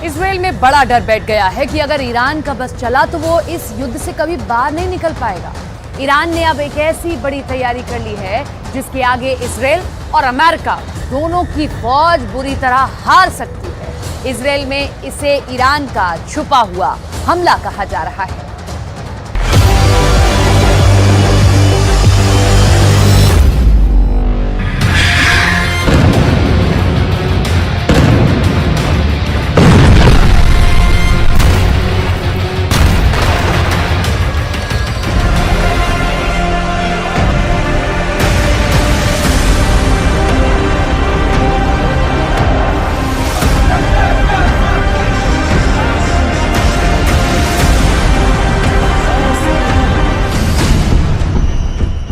Israel में बड़ा डर बैठ गया है कि अगर ईरान का बस चला तो वो इस युद्ध से कभी बाहर नहीं निकल पाएगा। ईरान ने अब एक ऐसी बड़ी तैयारी कर ली है जिसके आगे इजराइल और अमेरिका दोनों की फौज बुरी तरह हार सकती है। इजराइल में इसे ईरान का छुपा हुआ हमला कहा जा रहा है।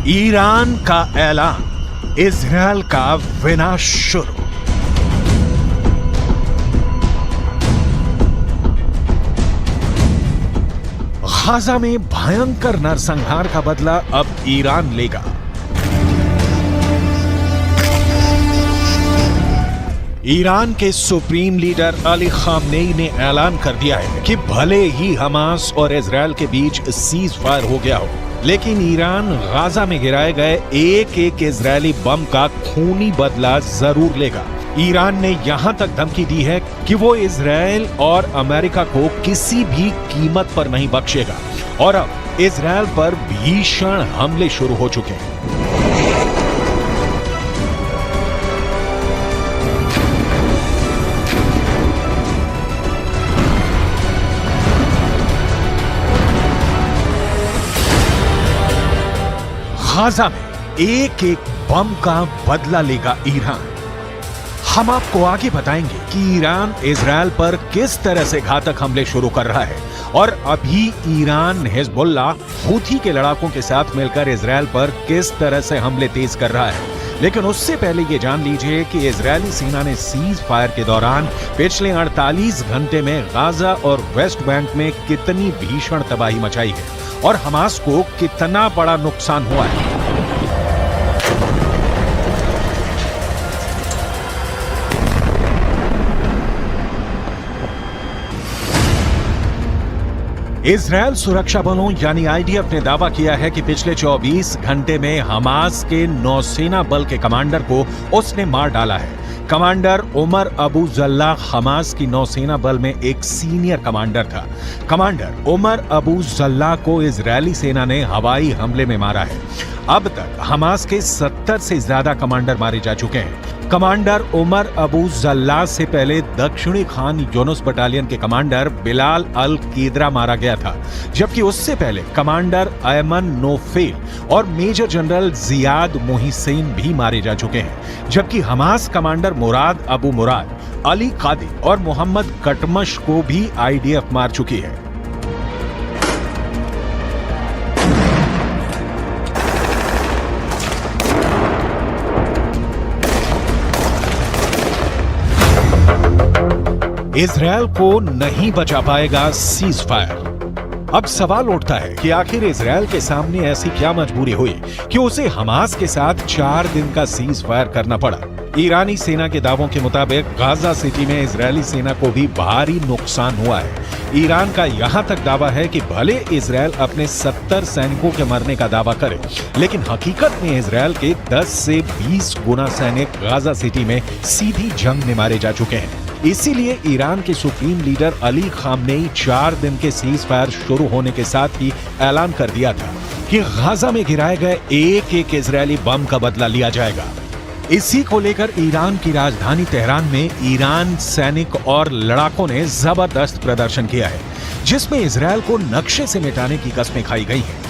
ईरान का ऐलान, इजरायल का विनाश शुरू। गाजा में भयंकर नरसंहार का बदला अब ईरान लेगा। ईरान के सुप्रीम लीडर अली खामनेई ने ऐलान कर दिया है कि भले ही हमास और इजरायल के बीच सीज फायर हो गया हो, लेकिन ईरान गाजा में गिराए गए एक एक इजरायली बम का खूनी बदला जरूर लेगा। ईरान ने यहां तक धमकी दी है कि वो इजरायल और अमेरिका को किसी भी कीमत पर नहीं बख्शेगा और अब इजरायल पर भीषण हमले शुरू हो चुके हैं। गाजा में एक एक बम का बदला लेगा ईरान। हम आपको आगे बताएंगे कि ईरान इजरायल पर किस तरह से घातक हमले शुरू कर रहा है और अभी ईरान हिजबुल्लाह हूथी के लड़ाकों के साथ मिलकर इजरायल पर किस तरह से हमले तेज कर रहा है। लेकिन उससे पहले ये जान लीजिए कि इजरायली सेना ने सीज फायर के दौरान पिछले 48 घंटे में गाजा और वेस्ट बैंक में कितनी भीषण तबाही मचाई है और हमास को कितना बड़ा नुकसान हुआ है। इजरायल सुरक्षा बलों यानी आईडीएफ ने दावा किया है कि पिछले 24 घंटे में हमास के नौसेना बल के कमांडर को उसने मार डाला है। Commander Umar Abu Jallah Hamas की नौसेना बल में एक सीनियर कमांडर था। कमांडर उमर अबू जल्लाह को इजरायली सेना ने हवाई हमले में मारा है। अब तक हमास के 70 से ज्यादा कमांडर मारे जा चुके हैं। कमांडर उमर अबू जल्लाह से पहले दक्षिणी खान यूनुस बटालियन के कमांडर बिलाल अल कीदरा मारा गया था, जबकि उससे पहले कमांडर अयमन नोफेल और मेजर जनरल जियाद मोहिसेन भी मारे जा चुके हैं। जबकि हमास कमांडर मुराद अबू मुराद, अली कादी और मोहम्मद कटमश को भी आईडीएफ मार चुकी है। इजरायल को नहीं बचा पाएगा सीज फायर। अब सवाल उठता है कि आखिर इजरायल के सामने ऐसी क्या मजबूरी हुई कि उसे हमास के साथ 4 दिन का सीज फायर करना पड़ा। ईरानी सेना के दावों के मुताबिक गाजा सिटी में इजरायली सेना को भी भारी नुकसान हुआ है। ईरान का यहां तक दावा है कि भले इजरायल अपने 70 सैनिकों के मरने का दावा करे, लेकिन हकीकत में इजरायल के 10 से 20 गुना सैनिक गाजा सिटी में सीधी जंग में मारे जा चुके हैं। इसीलिए ईरान के सुप्रीम लीडर अली खामनेई 4 दिन के सीज फायर शुरू होने के साथ ही ऐलान कर दिया था कि गाजा में गिराए गए एक एक इजरायली बम का बदला लिया जाएगा। इसी को लेकर ईरान की राजधानी तेहरान में ईरान सैनिक और लड़ाकों ने जबरदस्त प्रदर्शन किया है, जिसमें इजरायल को नक्शे से मिटाने की कस्में खाई गई हैं।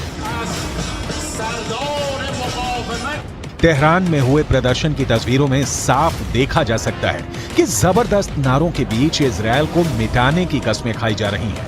तेहरान में हुए प्रदर्शन की तस्वीरों में साफ देखा जा सकता है कि जबरदस्त नारों के बीच इजरायल को मिटाने की कस्में खाई जा रही हैं।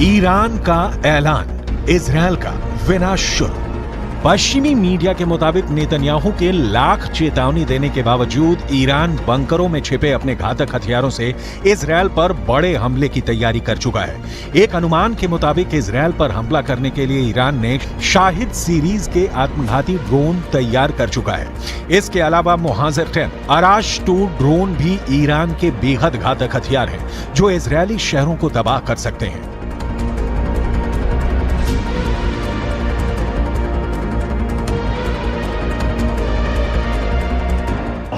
ईरान का ऐलान, इजरायल का विनाश शुरू। पश्चिमी मीडिया के मुताबिक नेतन्याहू के लाख चेतावनी देने के बावजूद ईरान बंकरों में छिपे अपने घातक हथियारों से इजरायल पर बड़े हमले की तैयारी कर चुका है। एक अनुमान के मुताबिक इजरायल पर हमला करने के लिए ईरान ने शाहिद सीरीज के आत्मघाती ड्रोन तैयार कर चुका है। इसके अलावा मुहाजिर 10 अराश 2 ड्रोन भी ईरान के बेहद घातक हथियार हैं, जो इजरायली शहरों को तबाह कर सकते हैं।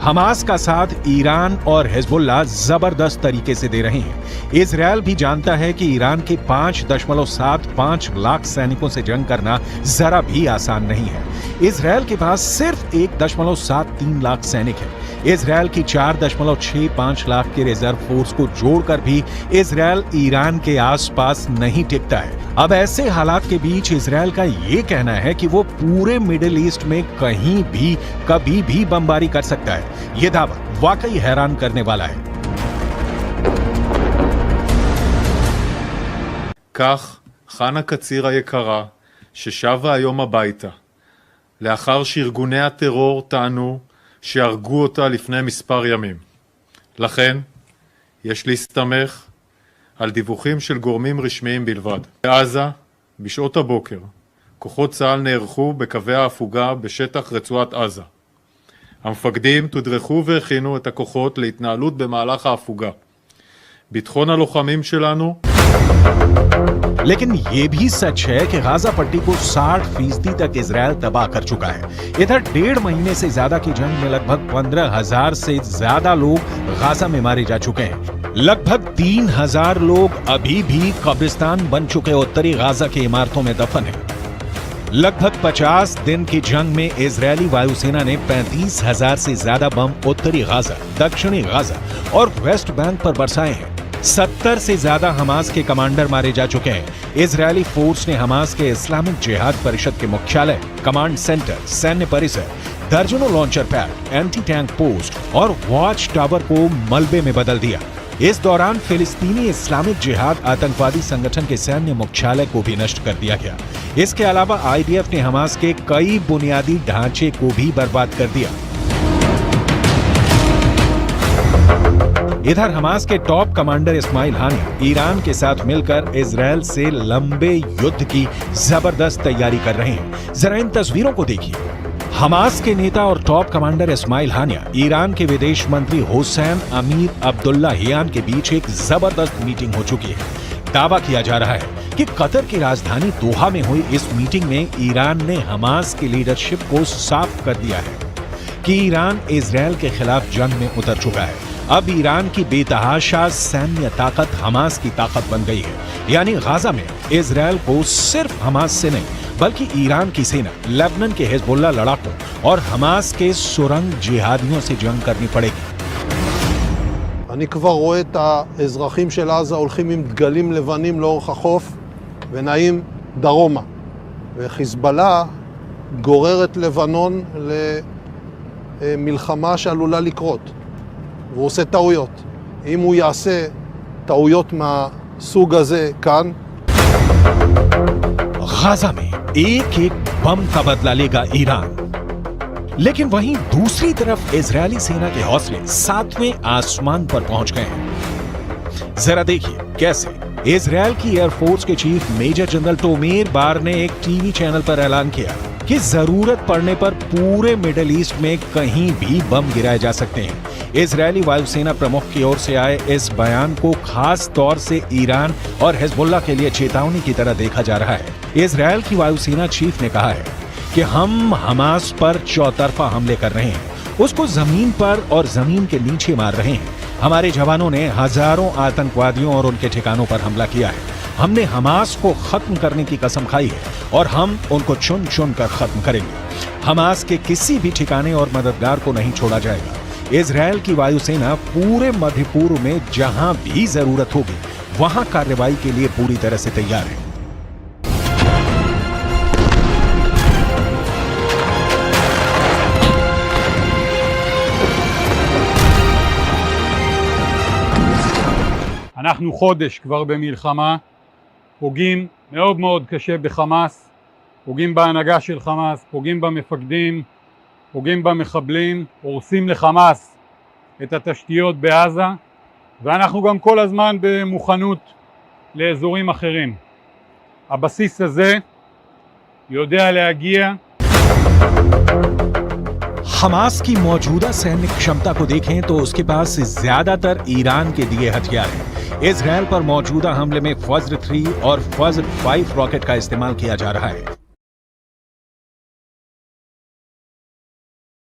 हमास का साथ ईरान और हिजबुल्लाह जबरदस्त तरीके से दे रहे हैं। इजरायल भी जानता है कि ईरान के 5.75 लाख सैनिकों से जंग करना जरा भी आसान नहीं है। इजरायल के पास सिर्फ 1.73 लाख सैनिक है। इजरायल की 4.65 लाख के रिजर्व फोर्स को जोड़कर भी इजरायल ईरान के आसपास नहीं टिकता है। अब ऐसे हालात के बीच इजरायल का ये कहना है कि वो पूरे मिडिल ईस्ट में कहीं भी कभी भी बमबारी कर सकता है। ये दावा वाकई हैरान करने वाला है। כך, חנה קציר היקרה, ששבה היום הביתה, לאחר שארגוני הטרור טענו שהרגו אותה לפני מספר ימים. לכן, יש להסתמך על דיווחים של גורמים רשמיים בלבד. בעזה, בשעות הבוקר, כוחות צה"ל נערכו בקווי ההפוגה בשטח רצועת עזה. המפקדים תודרכו והכינו את הכוחות להתנהלות במהלך ההפוגה. ביטחון הלוחמים שלנו लेकिन ये भी सच है कि गाजा पट्टी को 60% तक इजरायल तबाह कर चुका है। इधर 1.5 महीने से ज्यादा की जंग में लगभग 15,000 से ज्यादा लोग गाजा में मारे जा चुके हैं। लगभग 3,000 लोग अभी भी कब्रिस्तान बन चुके उत्तरी गाजा की इमारतों में दफन है। लगभग 50 दिन की जंग में इजरायली वायुसेना ने 35,000 से ज्यादा बम उत्तरी गाजा, दक्षिणी गाजा और वेस्ट बैंक पर बरसाए हैं। 70 से ज्यादा हमास के कमांडर मारे जा चुके हैं। इजरायली फोर्स ने हमास के इस्लामिक जिहाद परिषद के मुख्यालय, कमांड सेंटर, सैन्य परिसर, दर्जनों launcher pad, anti tank post और वॉच टावर को मलबे में बदल दिया। इस दौरान फिलिस्तीनी इस्लामिक जिहाद आतंकवादी संगठन के सैन्य मुख्यालय को भी नष्ट कर दिया गया। इसके अलावा आईडीएफ ने हमास के कई बुनियादी ढांचे को भी बर्बाद कर दिया। इधर हमास के टॉप कमांडर इस्माइल हानिया ईरान के साथ मिलकर इजरायल से लंबे युद्ध की जबरदस्त तैयारी कर रहे हैं। जरा इन तस्वीरों को देखिए। हमास के नेता और टॉप कमांडर इस्माइल हानिया ईरान के विदेश मंत्री हुसैन अमीर अब्दुल्लाहियान के बीच एक जबरदस्त मीटिंग हो चुकी है। दावा किया जा रहा है कि कतर की राजधानी दोहा में हुई इस मीटिंग में ईरान ने हमास की लीडरशिप को साफ कर दिया है कि ईरान इजरायल के खिलाफ जंग में उतर चुका है। अब ईरान की बेतहाशा सैन्य ताकत हमास की ताकत बन गई है। यानी गाजा में इजरायल को सिर्फ हमास से नहीं बल्कि ईरान की सेना, लेबनान के हिजबुल्लाह लड़ाकों और हमास के सुरंग जिहादियों से जंग करनी पड़ेगी। אני כבר רואה את האזרחים של עזה הולכים עם דגלים לבנים לאורך החוף ונעים דרומה. וחיזבאללה גורר את לבנון למלחמה שעלולה לקרות. והוא עושה טעויות. אם הוא יעשה טעויות מהסוג הזה כאן, गाजा में एक एक बम का बदला लेगा ईरान। लेकिन वहीं दूसरी तरफ इजरायली सेना के हौसले 7वें आसमान पर पहुंच गए हैं। जरा देखिए कैसे इजरायल की एयरफोर्स के चीफ मेजर जनरल टोमेर बार ने एक टीवी चैनल पर ऐलान किया कि जरूरत पड़ने पर पूरे मिडिल ईस्ट में कहीं भी बम गिराए जा सकते हैं। इजरायली वायुसेना प्रमुख की ओर से आए इस बयान को खास तौर से ईरान और हिजबुल्लाह के लिए चेतावनी की तरह देखा जा रहा है। इजरायल की वायुसेना चीफ ने कहा है कि हम हमास पर चौतरफा हमले कर रहे हैं, उसको जमीन पर और जमीन के नीचे मार रहे हैं। हमारे जवानों ने हजारों आतंकवादियों और उनके ठिकानों पर हमला किया है। हमने हमास को खत्म करने की कसम खाई है और हम उनको चुन चुन कर खत्म करेंगे। हमास के किसी भी ठिकाने और मददगार को नहीं छोड़ा जाएगा। इजरायल की वायुसेना पूरे मध्य पूर्व में जहां भी जरूरत होगी वहां कार्रवाई के लिए पूरी तरह से तैयार है। אנחנו חודש כבר במלחמה, פוגעים מאוד מאוד קשה בחמאס, פוגעים בהנהגה של חמאס, פוגעים במפקדים, פוגעים במחבלים, הורסים לחמאס את התשתיות בעזה, ואנחנו גם כל הזמן במוכנות לאזורים אחרים. הבסיס הזה יודע להגיע. हमास की मौजूदा सैन्य क्षमता को देखें तो उसके पास ज्यादातर ईरान के दिए हथियार हैं। इजरायल पर मौजूदा हमले में फज्र 3 और फज्र 5 रॉकेट का इस्तेमाल किया जा रहा है।